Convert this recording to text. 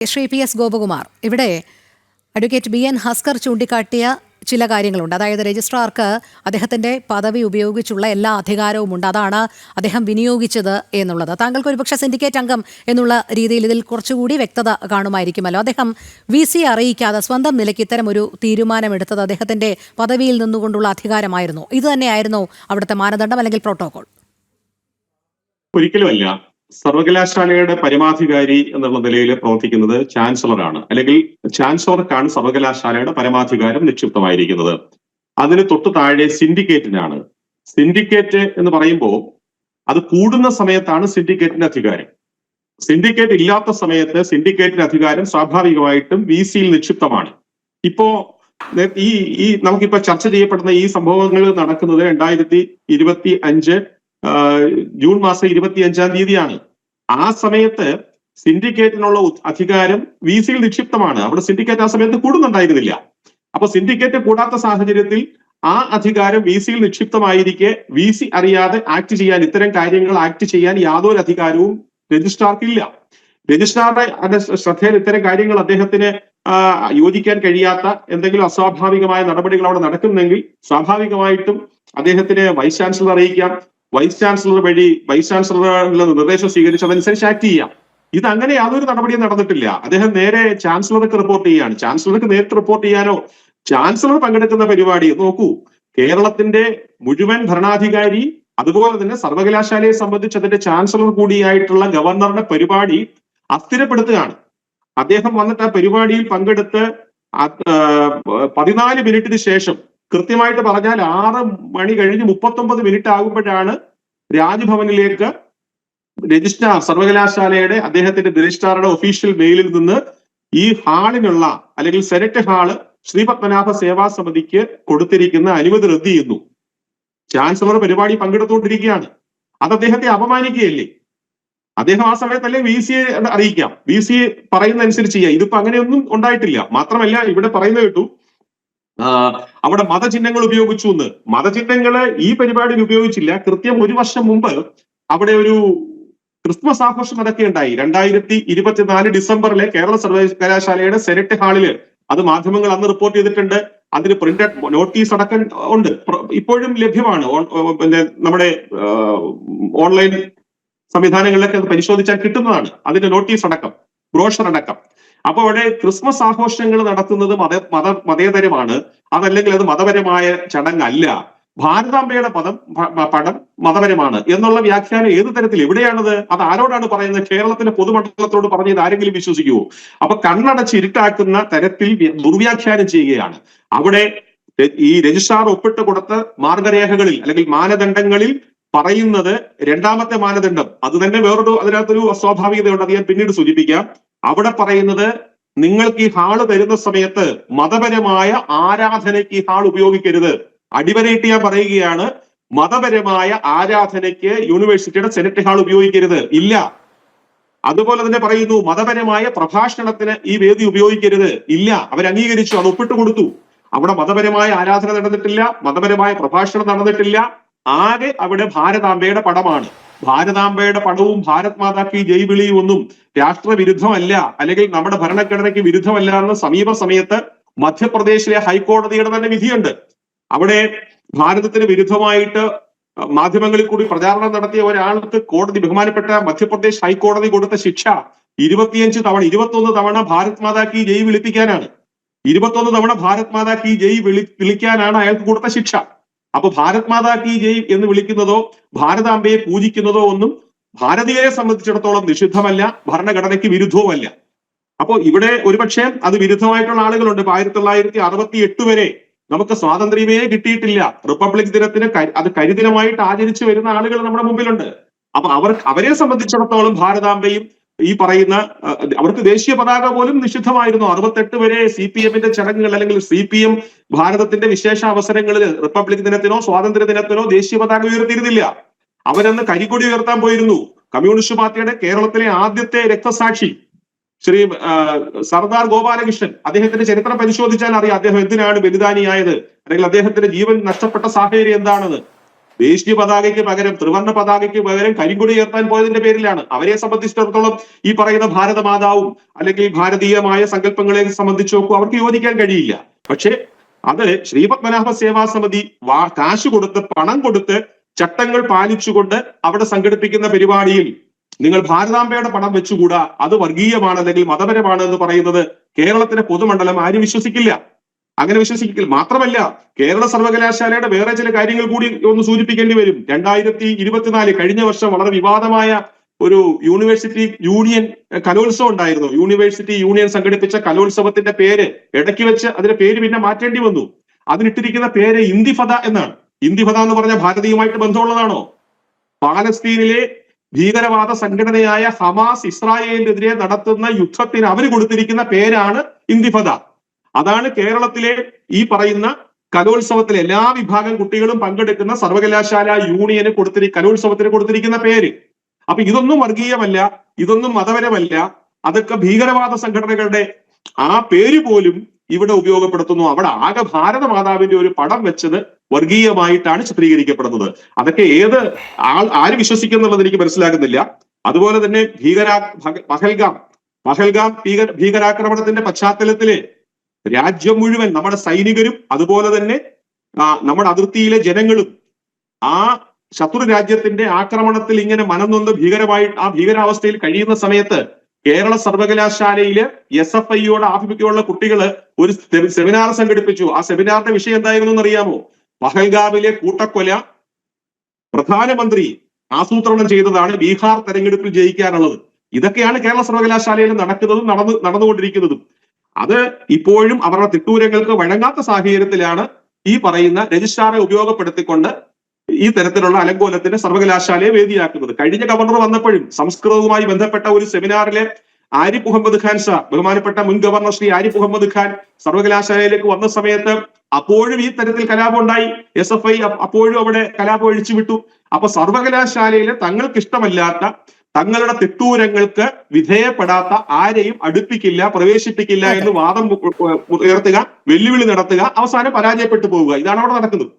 Shri P S Gopakumar, ഇവിടെ advocate B N Haskar ചൂണ്ടിക്കാട്ടിയ ചില കാര്യങ്ങളുണ്ട്. അതായത് രജിസ്ട്രാർക്ക് അദ്ദേഹത്തിൻ്റെ പദവി ഉപയോഗിച്ചുള്ള എല്ലാ അധികാരവുമുണ്ട്, അതാണ് അദ്ദേഹം വിനിയോഗിച്ചത് എന്നുള്ളത്. താങ്കൾക്ക് ഒരുപക്ഷെ സിൻഡിക്കേറ്റ് അംഗം എന്നുള്ള രീതിയിൽ ഇതിൽ കുറച്ചുകൂടി വ്യക്തത കാണുമായിരിക്കുമല്ലോ. അദ്ദേഹം VC അറിയിക്കാതെ സ്വന്തം നിലയ്ക്ക് ഇത്തരം ഒരു തീരുമാനമെടുത്തത് അദ്ദേഹത്തിൻ്റെ പദവിയിൽ നിന്നുകൊണ്ടുള്ള അധികാരമായിരുന്നു. ഇത് തന്നെയായിരുന്നു അവിടുത്തെ മാനദണ്ഡം അല്ലെങ്കിൽ പ്രോട്ടോകോൾ? ഒരിക്കലുമല്ല. സർവകലാശാലയുടെ പരമാധികാരി എന്നുള്ള നിലയിൽ പ്രവർത്തിക്കുന്നത് ചാൻസലറാണ്, അല്ലെങ്കിൽ ചാൻസലർക്കാണ് സർവകലാശാലയുടെ പരമാധികാരം നിക്ഷിപ്തമായിരിക്കുന്നത്. അതിന് തൊട്ടു താഴെ സിൻഡിക്കേറ്റിനാണ്. സിൻഡിക്കേറ്റ് എന്ന് പറയുമ്പോൾ അത് കൂടുന്ന സമയത്താണ് സിൻഡിക്കേറ്റിന്റെ അധികാരം. സിൻഡിക്കേറ്റ് ഇല്ലാത്ത സമയത്ത് സിൻഡിക്കേറ്റിന്റെ അധികാരം സ്വാഭാവികമായിട്ടും VCയിൽ നിക്ഷിപ്തമാണ്. ഇപ്പോ ഈ നമുക്കിപ്പോ ചർച്ച ചെയ്യപ്പെടുന്ന ഈ സംഭവങ്ങൾ നടക്കുന്നത് 2025 ജൂൺ മാസം 25-ാം തീയതിയാണ്. ആ സമയത്ത് സിൻഡിക്കേറ്റിനുള്ള അധികാരം VCയിൽ നിക്ഷിപ്തമാണ്. അവിടെ സിൻഡിക്കേറ്റ് ആ സമയത്ത് കൂടുന്നുണ്ടായിരുന്നില്ല. അപ്പൊ സിൻഡിക്കേറ്റ് കൂടാത്ത സാഹചര്യത്തിൽ ആ അധികാരം VCയിൽ നിക്ഷിപ്തമായിരിക്കെ VC അറിയാതെ ആക്ട് ചെയ്യാൻ, ഇത്തരം കാര്യങ്ങൾ ആക്ട് ചെയ്യാൻ യാതൊരു അധികാരവും രജിസ്ട്രാർക്കില്ല. രജിസ്ട്രാറുടെ ശ്രദ്ധയിൽ ഇത്തരം കാര്യങ്ങൾ അദ്ദേഹത്തിന് യോജിക്കാൻ കഴിയാത്ത എന്തെങ്കിലും അസ്വാഭാവികമായ നടപടികൾ അവിടെ നടക്കുന്നെങ്കിൽ സ്വാഭാവികമായിട്ടും അദ്ദേഹത്തിന് വൈസ് ചാൻസലർ അറിയിക്കാം. വൈസ് ചാൻസലർ വഴി വൈസ് ചാൻസലറുടെ നിർദ്ദേശം സ്വീകരിച്ച് അതനുസരിച്ച് ആക്ട് ചെയ്യാം. ഇത് അങ്ങനെ യാതൊരു നടപടിയും നടന്നിട്ടില്ല. അദ്ദേഹം നേരെ ചാൻസലർക്ക് റിപ്പോർട്ട് ചെയ്യാണ്. ചാൻസലർക്ക് നേരിട്ട് റിപ്പോർട്ട് ചെയ്യാനോ, ചാൻസലർ പങ്കെടുക്കുന്ന പരിപാടി നോക്കൂ, കേരളത്തിന്റെ മുഴുവൻ ഭരണാധികാരി അതുപോലെ തന്നെ സർവകലാശാലയെ സംബന്ധിച്ച് അതിന്റെ ചാൻസലർ കൂടിയായിട്ടുള്ള ഗവർണറുടെ പരിപാടി അസ്ഥിരപ്പെടുത്തുകയാണ്. അദ്ദേഹം വന്നിട്ട് ആ പരിപാടിയിൽ പങ്കെടുത്ത് 14 മിനിറ്റിന് ശേഷം, കൃത്യമായിട്ട് പറഞ്ഞാൽ 6 മണി കഴിഞ്ഞ് 39 മിനിറ്റ് ആകുമ്പോഴാണ് രാജ്ഭവനിലേക്ക് രജിസ്ട്രാർ, സർവകലാശാലയുടെ അദ്ദേഹത്തിന്റെ രജിസ്ട്രാറുടെ ഒഫീഷ്യൽ മെയിലിൽ നിന്ന് ഈ ഹാളിനുള്ള അല്ലെങ്കിൽ സെനറ്റ് ഹാള് ശ്രീപത്മനാഭ സേവാ സമിതിക്ക് കൊടുത്തിരിക്കുന്ന അനുമതി റദ്ദ് ചെയ്യുന്നു. ചാൻസലർ പരിപാടി പങ്കെടുത്തുകൊണ്ടിരിക്കുകയാണ്. അത് അദ്ദേഹത്തെ അപമാനിക്കുകയല്ലേ? അദ്ദേഹം ആ സമയത്തല്ലേ VC അറിയിക്കാം, VC പറയുന്ന അനുസരിച്ച് ചെയ്യാം. ഇതിപ്പോ അങ്ങനെയൊന്നും ഉണ്ടായിട്ടില്ല. മാത്രമല്ല, ഇവിടെ പറയുന്നത് കേട്ടു അവിടെ മതചിഹ്നങ്ങൾ ഉപയോഗിച്ചു എന്ന്. മതചിഹ്നങ്ങള് ഈ പരിപാടിയിൽ ഉപയോഗിച്ചില്ല. കൃത്യം 1 വർഷം മുമ്പ് അവിടെ ഒരു ക്രിസ്മസ് ആഘോഷം നടക്കുകയുണ്ടായി. 2024 ഡിസംബറിലെ കേരള സർവകലാശാലയുടെ സെനറ്റ് ഹാളില്. അത് മാധ്യമങ്ങൾ അന്ന് റിപ്പോർട്ട് ചെയ്തിട്ടുണ്ട്. അതിന് പ്രിന്റഡ് നോട്ടീസ് അടക്കം ഉണ്ട്, ഇപ്പോഴും ലഭ്യമാണ്. പിന്നെ നമ്മുടെ ഓൺലൈൻ സംവിധാനങ്ങളിലൊക്കെ അത് പരിശോധിച്ചാൽ കിട്ടുന്നതാണ്. അതിന്റെ നോട്ടീസ് അടക്കം, ബ്രോഷർ അടക്കം. അപ്പൊ അവിടെ ക്രിസ്മസ് ആഘോഷങ്ങൾ നടത്തുന്നത് മതേതരമാണ്, അതല്ലെങ്കിൽ അത് മതപരമായ ചടങ്ങല്ല. ഭാരതാംബയുടെ പടം മതപരമാണ് എന്നുള്ള വ്യാഖ്യാനം ഏത് തരത്തിൽ, എവിടെയാണത്? അത് ആരോടാണ് പറയുന്നത്? കേരളത്തിന്റെ പൊതുമണ്ഡലത്തോട് പറഞ്ഞത് ആരെങ്കിലും വിശ്വസിക്കുവോ? അപ്പൊ കണ്ണടച്ച് ഇരുട്ടാക്കുന്ന തരത്തിൽ ദുർവ്യാഖ്യാനം ചെയ്യുകയാണ്. അവിടെ ഈ രജിസ്ട്രാർ ഒപ്പിട്ട് കൊടുത്ത മാർഗരേഖകളിൽ അല്ലെങ്കിൽ മാനദണ്ഡങ്ങളിൽ പറയുന്നത്, രണ്ടാമത്തെ മാനദണ്ഡം, അത് തന്നെ വേറൊരു അതിനകത്തൊരു അസ്വാഭാവികതയുണ്ട്, അത് ഞാൻ പിന്നീട് സൂചിപ്പിക്കാം. അവിടെ പറയുന്നത്, നിങ്ങൾക്ക് ഈ ഹാള് തരുന്ന സമയത്ത് മതപരമായ ആരാധനയ്ക്ക് ഈ ഹാൾ ഉപയോഗിക്കരുത്. അടിവരയിട്ട് ഞാൻ പറയുകയാണ്, മതപരമായ ആരാധനയ്ക്ക് യൂണിവേഴ്സിറ്റിയുടെ സെനറ്റ് ഹാൾ ഉപയോഗിക്കരുത്, ഇല്ല. അതുപോലെ തന്നെ പറയുന്നു, മതപരമായ പ്രഭാഷണത്തിന് ഈ വേദി ഉപയോഗിക്കരുത്, ഇല്ല. അവർ അംഗീകരിച്ചു, അത് ഒപ്പിട്ട് കൊടുത്തു. അവിടെ മതപരമായ ആരാധന നടന്നിട്ടില്ല, മതപരമായ പ്രഭാഷണം നടന്നിട്ടില്ല. ആകെ അവിടെ ഭാരതാംബയുടെ പടമാണ്. ഭാരതാംബയുടെ പടവും ഭാരത് മാതാ കി ജയ് വിളിയും ഒന്നും രാഷ്ട്രവിരുദ്ധമല്ല, അല്ലെങ്കിൽ നമ്മുടെ ഭരണഘടനയ്ക്ക് വിരുദ്ധമല്ല എന്ന് സമീപ മധ്യപ്രദേശിലെ ഹൈക്കോടതിയുടെ തന്നെ വിധിയുണ്ട്. അവിടെ ഭാരതത്തിന് വിരുദ്ധമായിട്ട് മാധ്യമങ്ങളിൽ കൂടി പ്രചാരണം നടത്തിയ ഒരാൾക്ക് കോടതി, ബഹുമാനപ്പെട്ട മധ്യപ്രദേശ് ഹൈക്കോടതി കൊടുത്ത ശിക്ഷ 21 തവണ ഭാരത് മാതാ കി ജയ് വിളിപ്പിക്കാനാണ്. 21 തവണ ഭാരത് മാതാ കി ജയ് വിളിക്കാനാണ് അയാൾക്ക് കൊടുത്ത ശിക്ഷ. അപ്പൊ ഭാരത് മാതാ കി ജയ് എന്ന് വിളിക്കുന്നതോ ഭാരതാംബയെ പൂജിക്കുന്നതോ ഒന്നും ഭാരതീയരെ സംബന്ധിച്ചിടത്തോളം നിഷിദ്ധമല്ല, ഭരണഘടനയ്ക്ക് വിരുദ്ധവുമല്ല. അപ്പോ ഇവിടെ ഒരുപക്ഷെ അത് വിരുദ്ധമായിട്ടുള്ള ആളുകളുണ്ട്. 1968 വരെ നമുക്ക് സ്വാതന്ത്ര്യമേ കിട്ടിയിട്ടില്ല. റിപ്പബ്ലിക് ദിനത്തിന് അത് കരിദിനമായിട്ട് ആചരിച്ചു വരുന്ന ആളുകൾ നമ്മുടെ മുമ്പിലുണ്ട്. അപ്പൊ അവരെ സംബന്ധിച്ചിടത്തോളം ഭാരതാംബയും ഈ പറയുന്ന, അവർക്ക് ദേശീയ പതാക പോലും നിഷിദ്ധമായിരുന്നു. 68 വരെ CPM-ന്റെ ചടങ്ങുകൾ, അല്ലെങ്കിൽ CPM ഭാരതത്തിന്റെ വിശേഷ അവസരങ്ങളിൽ റിപ്പബ്ലിക് ദിനത്തിനോ സ്വാതന്ത്ര്യ ദിനത്തിനോ ദേശീയ പതാക ഉയർത്തിയിരുന്നില്ല. അവരന്ന് കരിക്കൊടി ഉയർത്താൻ പോയിരുന്നു. കമ്മ്യൂണിസ്റ്റ് പാർട്ടിയുടെ കേരളത്തിലെ ആദ്യത്തെ രക്തസാക്ഷി ശ്രീ സർദാർ ഗോപാലകൃഷ്ണൻ, അദ്ദേഹത്തിന്റെ ചരിത്രം പരിശോധിച്ചാൽ അറിയാം അദ്ദേഹം എന്തിനാണ് ബലിദാനിയായത്, അല്ലെങ്കിൽ അദ്ദേഹത്തിന്റെ ജീവൻ നഷ്ടപ്പെട്ട സാഹചര്യം എന്താണെന്ന്. ദേശീയ പതാകയ്ക്ക് പകരം ത്രിവർണ്ണ പതാകയ്ക്ക് പകരം കരിങ്കൊടി ഉയർത്താൻ പോയതിന്റെ പേരിലാണ്. അവരെ സംബന്ധിച്ചിടത്തോളം ഈ പറയുന്ന ഭാരതമാതാവും അല്ലെങ്കിൽ ഭാരതീയമായ സങ്കല്പങ്ങളെ സംബന്ധിച്ച് നോക്കും അവർക്ക് യോജിക്കാൻ കഴിയില്ല. പക്ഷേ അത് ശ്രീപത്മനാഭ സേവാ സമിതി കാശ് കൊടുത്ത് പണം കൊടുത്ത് ചട്ടങ്ങൾ പാലിച്ചുകൊണ്ട് അവിടെ സംഘടിപ്പിക്കുന്ന പരിപാടിയിൽ നിങ്ങൾ ഭാരതാംബയുടെ പണം വെച്ചുകൂടാ, അത് വർഗീയമാണ് അല്ലെങ്കിൽ മതപരമാണ് എന്ന് പറയുന്നത് കേരളത്തിലെ പൊതുമണ്ഡലം ആരും വിശ്വസിക്കില്ല. അങ്ങനെ വിശ്വസിക്കില്ല. മാത്രമല്ല, കേരള സർവകലാശാലയുടെ വേറെ ചില കാര്യങ്ങൾ കൂടി ഒന്ന് സൂചിപ്പിക്കേണ്ടി വരും. 2024 കഴിഞ്ഞ വർഷം വളരെ വിവാദമായ ഒരു യൂണിവേഴ്സിറ്റി യൂണിയൻ കലോത്സവം ഉണ്ടായിരുന്നു. യൂണിവേഴ്സിറ്റി യൂണിയൻ സംഘടിപ്പിച്ച കലോത്സവത്തിന്റെ പേര് ഇടയ്ക്ക് വെച്ച് അതിന്റെ പേര് പിന്നെ മാറ്റേണ്ടി വന്നു. അതിനിട്ടിരിക്കുന്ന പേര് ഇന്തിഫദ എന്നാണ്. ഇന്തിഫദ എന്ന് പറഞ്ഞ ഭാരതീയമായിട്ട് ബന്ധമുള്ളതാണോ? പാലസ്തീനിലെ ഭീകരവാദ സംഘടനയായ ഹമാസ് ഇസ്രായേലിനെതിരെ നടത്തുന്ന യുദ്ധത്തിന് അവർ കൊടുത്തിരിക്കുന്ന പേരാണ് ഇന്തിഫദ. അതാണ് കേരളത്തിലെ ഈ പറയുന്ന കലോത്സവത്തിലെ എല്ലാ വിഭാഗം കുട്ടികളും പങ്കെടുക്കുന്ന സർവകലാശാല യൂണിയന് കലോത്സവത്തിന് കൊടുത്തിരിക്കുന്ന പേര്. അപ്പൊ ഇതൊന്നും വർഗീയമല്ല, ഇതൊന്നും മതപരമല്ല, അതൊക്കെ ഭീകരവാദ സംഘടനകളുടെ ആ പേര് പോലും ഇവിടെ ഉപയോഗപ്പെടുത്തുന്നു. അവിടെ ആകെ ഭാരതമാതാവിന്റെ ഒരു പടം വെച്ചത് വർഗീയമായിട്ടാണ് ചിത്രീകരിക്കപ്പെടുന്നത്. അതൊക്കെ ആര് വിശ്വസിക്കുന്നുള്ളത് എനിക്ക് മനസ്സിലാകുന്നില്ല. അതുപോലെ തന്നെ പഹൽഗാം ഭീകരാക്രമണത്തിന്റെ പശ്ചാത്തലത്തില് രാജ്യം മുഴുവൻ നമ്മുടെ സൈനികരും അതുപോലെ തന്നെ നമ്മുടെ അതിർത്തിയിലെ ജനങ്ങളും ആ ശത്രു രാജ്യത്തിന്റെ ആക്രമണത്തിൽ ഇങ്ങനെ മനംനൊന്ന് ആ ഭീകരാവസ്ഥയിൽ കഴിയുന്ന സമയത്ത് കേരള സർവകലാശാലയില് SFIയോട് ആഭിമുഖ്യമുള്ള കുട്ടികള് ഒരു സെമിനാർ സംഘടിപ്പിച്ചു. ആ സെമിനാറിന്റെ വിഷയം എന്തായിരുന്നു എന്നറിയാമോ? പഹൽഗാമിലെ കൂട്ടക്കൊല പ്രധാനമന്ത്രി ആസൂത്രണം ചെയ്തതാണ് ബീഹാർ തെരഞ്ഞെടുപ്പിൽ ജയിക്കാനുള്ളത്. ഇതൊക്കെയാണ് കേരള സർവകലാശാലയിൽ നടന്നുകൊണ്ടിരിക്കുന്നതും. അത് ഇപ്പോഴും അവരുടെ തിട്ടൂരങ്ങൾക്ക് വഴങ്ങാത്ത സാഹചര്യത്തിലാണ് ഈ പറയുന്ന രജിസ്ട്രാറെ ഉപയോഗപ്പെടുത്തിക്കൊണ്ട് ഈ തരത്തിലുള്ള അലങ്കോലത്തിന് സർവകലാശാലയെ വേദിയാക്കുന്നത്. കഴിഞ്ഞ ഗവർണർ വന്നപ്പോഴും സംസ്കൃതവുമായി ബന്ധപ്പെട്ട ഒരു സെമിനാറിലെ ആരിഫ് മുഹമ്മദ് ഖാൻ സാർ, ബഹുമാനപ്പെട്ട മുൻ ഗവർണർ ശ്രീ ആരിഫ് മുഹമ്മദ് ഖാൻ സർവകലാശാലയിലേക്ക് വന്ന സമയത്ത് അപ്പോഴും ഈ തരത്തിൽ കലാപം ഉണ്ടായി. SFI അപ്പോഴും അവിടെ കലാപം ഒഴിച്ചുവിട്ടു. അപ്പൊ സർവകലാശാലയിലെ തങ്ങൾക്ക് ഇഷ്ടമല്ലാത്ത തങ്ങളുടെ തിട്ടൂരങ്ങൾക്ക് വിധേയപ്പെടാത്ത ആരെയും അടുപ്പിക്കില്ല, പ്രവേശിപ്പിക്കില്ല എന്ന് വാദം ഉയർത്തുക, വെല്ലുവിളി നടത്തുക, അവസാനം പരാജയപ്പെട്ടു പോവുക. ഇതാണ് അവിടെ നടക്കുന്നത്.